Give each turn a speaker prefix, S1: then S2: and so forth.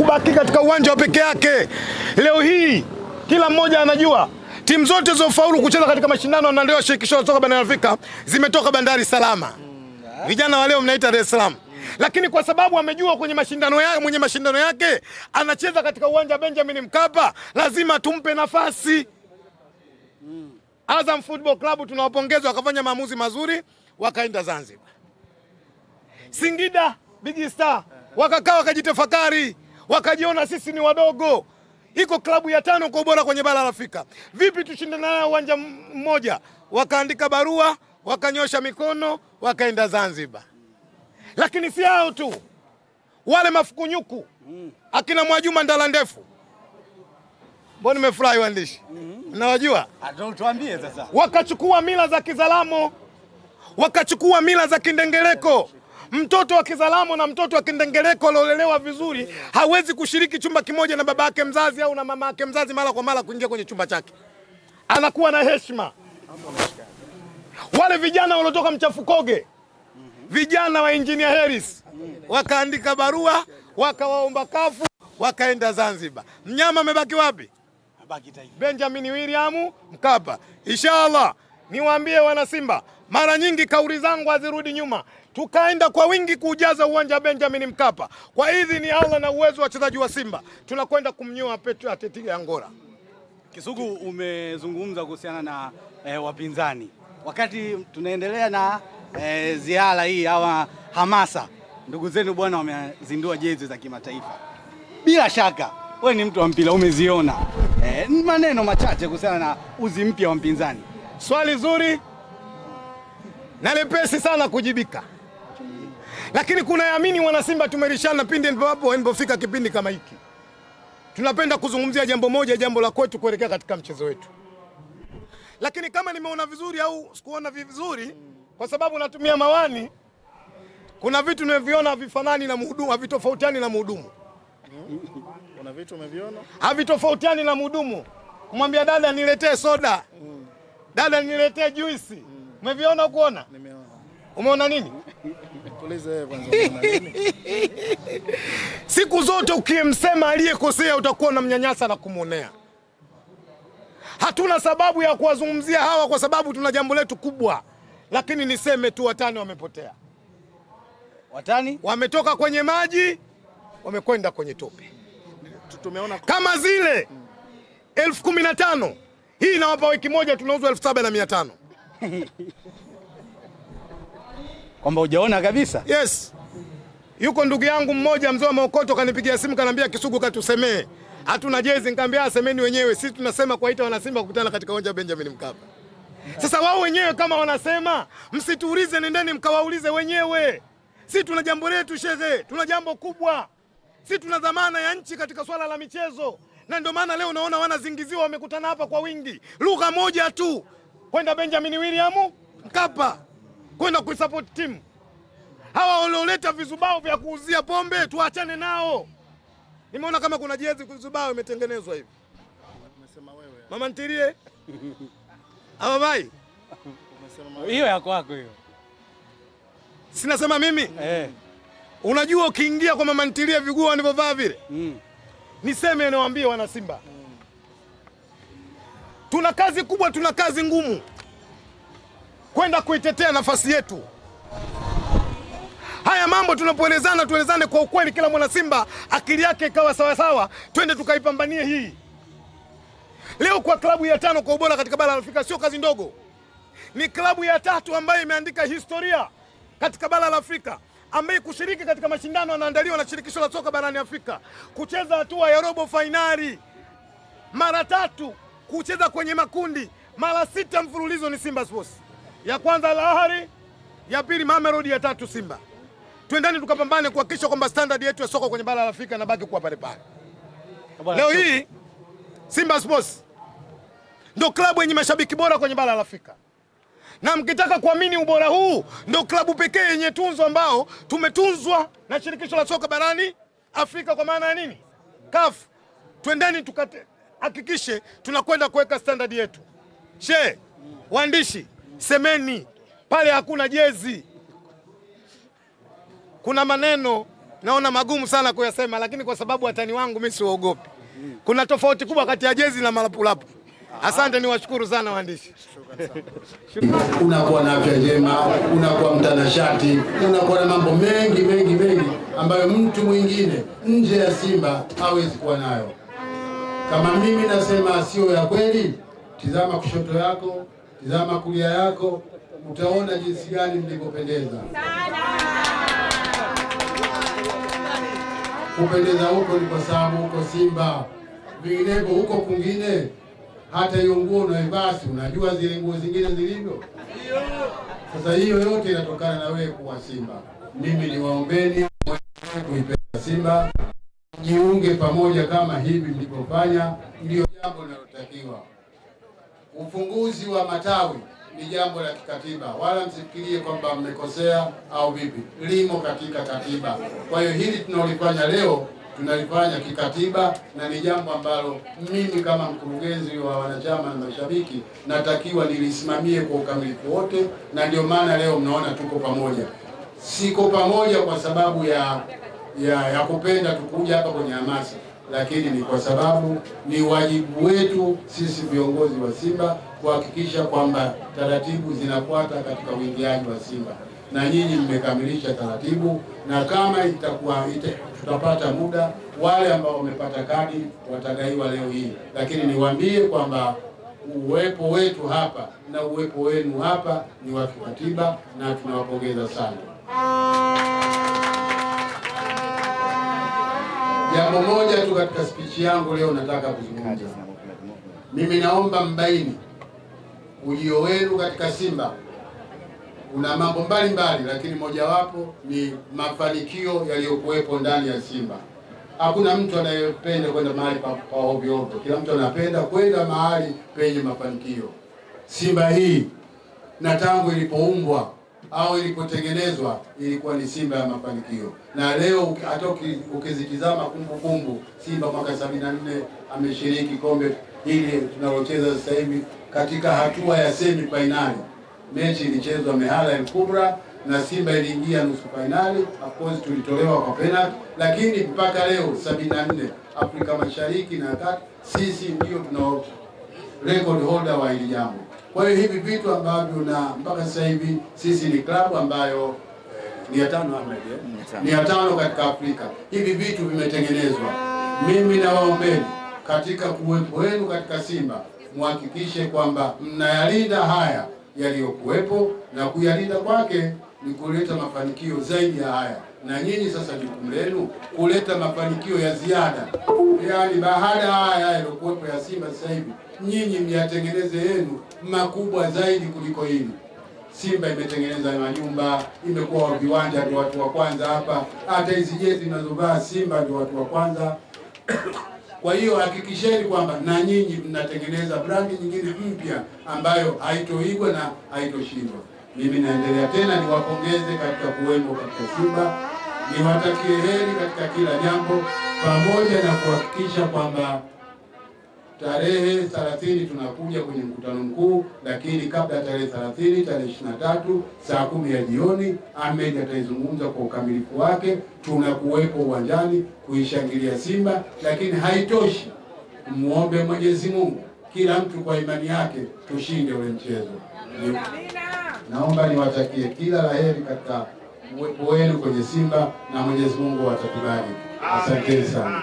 S1: kubaki katika uwanja wa peke yake. Leo hii kila mmoja anajua timu zote zilizofaulu kucheza katika mashindano na ndio shirikisho la soka barani Afrika zimetoka bandari salama. Vijana wa leo mnaita Dar es Salaam. Lakini kwa sababu amejua kwenye mashindano yake anacheza katika uwanja wa Benjamin Mkapa, lazima tumpe nafasi. Azam Football Club tunawapongeza, wakafanya maamuzi mazuri, wakaenda Zanzibar. Singida Big Star wakakaa wakajitafakari, wakajiona sisi ni wadogo. Iko klabu ya 5 kwa ubora kwenye bara la Afrika. Vipi tushindane na uwanja mmoja? Wakaandika barua, wakanyosha mikono, wakaenda Zanzibar. Lakini si hao tu. Wale mafukunyuku akina Mwajuma Ndala Ndefu. Mbona nimefurahi waandishi? Unawajua?
S2: Tuambie sasa.
S1: Wakachukua mila za Kizalamo, wakachukua mila za Kindengereko. Mtoto wa Kizalamo na mtoto wa Kindengereko aliolelewa vizuri hawezi kushiriki chumba kimoja na baba yake mzazi au na mama yake mzazi mara kwa mara kuingia kwenye chumba chake. Anakuwa na heshima. Wale vijana waliotoka Mchafukoge, vijana wa Engineer Harris, wakaandika barua, wakawaomba kafu, wakaenda Zanzibar. Mnyama amebaki wapi? Benjamin William Mkapa. Inshallah niwaambie wana Simba, mara nyingi kauli zangu hazirudi nyuma. Tukaenda kwa wingi kujaza uwanja wa Benjamin Mkapa. Kwa idhini ya Allah na uwezo wa wachezaji wa Simba, tunakwenda kumnyoa Petro Atletico Angola.
S2: Kisugu, umezungumza kuhusiana na wapinzani. Wakati tunaendelea na ziara hii hawa hamasa, ndugu zenu bwana wamezindua jezi za kimataifa. Bila shaka wewe ni mtu wa mpira, umeziona. Maneno machache kuhusiana na uzi mpya wa mpinzani.
S1: Swali zuri na lepesi sana kujibika. Lakini kuna yaamini wana Simba tumerishana pindi nilipofika kipindi kama hiki. Tunapenda kuzungumzia jambo moja, jambo la kwetu kuelekea katika mchezo wetu. Lakini kama nimeona vizuri au sikuona vizuri, kwa sababu natumia mawani, kuna vitu nimeviona havifanani na mhudumu, havitofautiani na mhudumu.
S3: Kuna vitu umeviona?
S1: Havitofautiani na mhudumu. Kumwambia dada niletee soda. Dada niletee juisi. Umeviona kuona?
S3: Nimeona.
S1: Umeona nini?
S3: Tulize kwanza umeona nini?
S1: Siku zote ukimsema aliyekosea utakuwa unamnyanyasa na kumuonea. Hatuna sababu ya kuwazungumzia hawa kwa sababu tuna jambo letu kubwa. Lakini niseme tu watani wamepotea.
S2: Watani?
S1: Wametoka kwenye maji, wamekwenda kwenye tope.
S3: Tumeona
S1: kama zile 1015. Hii inawapa wiki moja tunauzwa 7500.
S2: Kwamba hujaona kabisa?
S1: Yes. Yuko ndugu yangu mmoja mzee wa Maokoto kanipigia simu kanambia Kisugu katusemee. Hatuna jezi, nikamwambia semeni wenyewe. Sisi tunasema kuwaita wana Simba kukutana katika uwanja wa Benjamin Mkapa. Sasa wao wenyewe kama wanasema, msituulize, nendeni mkawaulize wenyewe. Sisi tuna jambo letu shehe, tuna jambo kubwa. Sisi tuna dhamana ya nchi katika swala la michezo. Na ndio maana leo unaona wanazingiziwa wamekutana hapa kwa wingi. Lugha moja tu, kwenda Benjamin William Mkapa, kwenda kuisupport timu. Hawa walioleta vizubao vya kuuzia pombe tuachane nao. Nimeona kama kuna jezi vizubao imetengenezwa hivi.
S3: Umesema wewe.
S1: Mama ntilie. Hawa bai.
S3: Umesema wewe.
S2: Hiyo ya kwako hiyo.
S1: Sinasema mimi? Unajua ukiingia kwa mama ntilie viguo wanavyovaa vile? Niseme niwaambie wana Simba. Tuna kazi kubwa, tuna kazi ngumu. Kwenda kuitetea nafasi yetu. Haya mambo tunapoelezana tuelezane kwa ukweli, kila mwana Simba akili yake ikawa sawa sawa, twende tukaipambanie hii. Leo kwa klabu ya 5 kwa ubora katika bara la Afrika sio kazi ndogo. Ni klabu ya 3 ambayo imeandika historia katika bara la Afrika, ambaye kushiriki katika mashindano yanaandaliwa na shirikisho la soka barani Afrika, kucheza hatua ya robo finali mara 3, kucheza kwenye makundi mara 6 mfululizo ni Simba Sports. Ya kwanza Al Ahly, ya pili Mamelodi, ya 3 Simba. Twendani tukapambane kuhakikisha kwamba standard yetu ya soka kwenye bara la Afrika inabaki kuwa pale pale. Leo hii Simba Sports ndio klabu yenye mashabiki bora kwenye bara la Afrika. Na mkitaka kuamini ubora huu, ndio klabu pekee yenye tunzo ambao tumetunzwa na shirikisho la soka barani Afrika kwa maana ya nini? CAF. Twendeni hakikishe tunakwenda kuweka standard yetu. Waandishi, semeni pale hakuna jezi. Kuna maneno naona magumu sana kuyasema, lakini kwa sababu watani wangu mimi siwaogopi. Kuna tofauti kubwa kati ya jezi na malapulapu. Asante, niwashukuru sana waandishi.
S4: Unakuwa na afya njema, unakuwa mtanashati, unakuwa na mambo mengi ambayo mtu mwingine nje ya Simba hawezi kuwa nayo. Kama mimi nasema sio ya kweli, tizama kushoto yako, tizama kulia yako, utaona jinsi gani mlipopendeza. Kupendeza huko ni kwa sababu huko Simba, vinginevyo huko kwingine hata hiyo nguo unaivaa, unajua zile nguo zingine zilivyo. Sasa hiyo yote inatokana na wewe kuwa Simba. Mimi niwaombeni kuipenda Simba, jiunge pamoja kama hivi mlipofanya, ndio jambo linalotakiwa. Ufunguzi wa matawi ni jambo la kikatiba, wala msifikirie kwamba mmekosea au vipi, limo katika katiba. Kwa hiyo hili tunalifanya leo tunalifanya kikatiba, na ni jambo ambalo mimi kama mkurugenzi wa wanachama na mashabiki natakiwa nilisimamie kwa ukamilifu wote, na ndio maana leo mnaona tuko pamoja. Siko pamoja kwa sababu ya kupenda tukuja hapa kwenye hamasa, lakini ni kwa sababu ni wajibu wetu sisi viongozi wa Simba kuhakikisha kwamba taratibu zinafuata katika uingiaji wa Simba, na nyinyi mmekamilisha taratibu, na kama tutapata muda, wale ambao wamepata kadi watagaiwa leo hii, lakini niwaambie kwamba uwepo wetu hapa na uwepo wenu hapa ni wa kikatiba, na tunawapongeza sana. Jambo moja tu katika speech yangu leo nataka kuzungumza. Mimi naomba mbaini ujio wenu katika Simba una mambo mbalimbali, lakini mojawapo ni mafanikio yaliyokuwepo ndani ya Simba. Hakuna mtu anayependa kwenda mahali pa ovyo ovyo. Kila mtu anapenda kwenda mahali penye mafanikio. Simba hii na tangu ilipoumbwa au ilipotengenezwa ilikuwa ni Simba ya mafanikio. Na leo hata ukizitizama kumbukumbu, Simba mwaka 74 ameshiriki kombe hili tunalocheza sasa hivi katika hatua ya semi finali. Mechi ilichezwa Mehala El Kubra na Simba iliingia nusu finali. Of course tulitolewa kwa penalty, lakini mpaka leo 74 Afrika Mashariki na Kati sisi ndio tunao record holder wa hili jambo. Kwa hiyo hivi vitu ambavyo na mpaka sasa hivi sisi ni klabu ambayo ni ya 5 Ahmed, ni ya 5 katika Afrika. Hivi vitu vimetengenezwa. Mimi nawaombeni katika kuwepo wenu katika Simba muhakikishe kwamba mnayalinda haya yaliyokuwepo, na kuyalinda kwake ni kuleta mafanikio zaidi ya haya. Na nyinyi sasa jukumu lenu kuleta mafanikio ya ziada. Yaani baada haya yaliyokuwepo ya Simba sasa hivi, nyinyi myatengeneze yenu makubwa zaidi kuliko hili. Simba imetengeneza manyumba, imekuwa viwanja ndio watu wa kwanza hapa. Hata hizi jezi zinazovaa Simba ndio watu wa kwanza. Kwa hiyo hakikisheni kwamba na nyinyi mnatengeneza brandi nyingine mpya ambayo haitoigwa na haitoshindwa. Mimi naendelea tena niwapongeze katika kuwepo katika Simba. Niwatakie heri katika kila jambo, pamoja na kuhakikisha kwamba tarehe 30 tunakuja kwenye mkutano mkuu, lakini kabla tarehe 30, tarehe 23 saa 10 ya jioni Ahmed ataizungumza kwa ukamilifu wake. Tunakuwepo uwanjani kuishangilia Simba, lakini haitoshi. Muombe Mwenyezi Mungu kila mtu kwa imani yake tushinde ule mchezo. Naomba niwatakie kila laheri katika uwepo wenu kwenye Simba, na Mwenyezi Mungu atatubariki. Asante sana.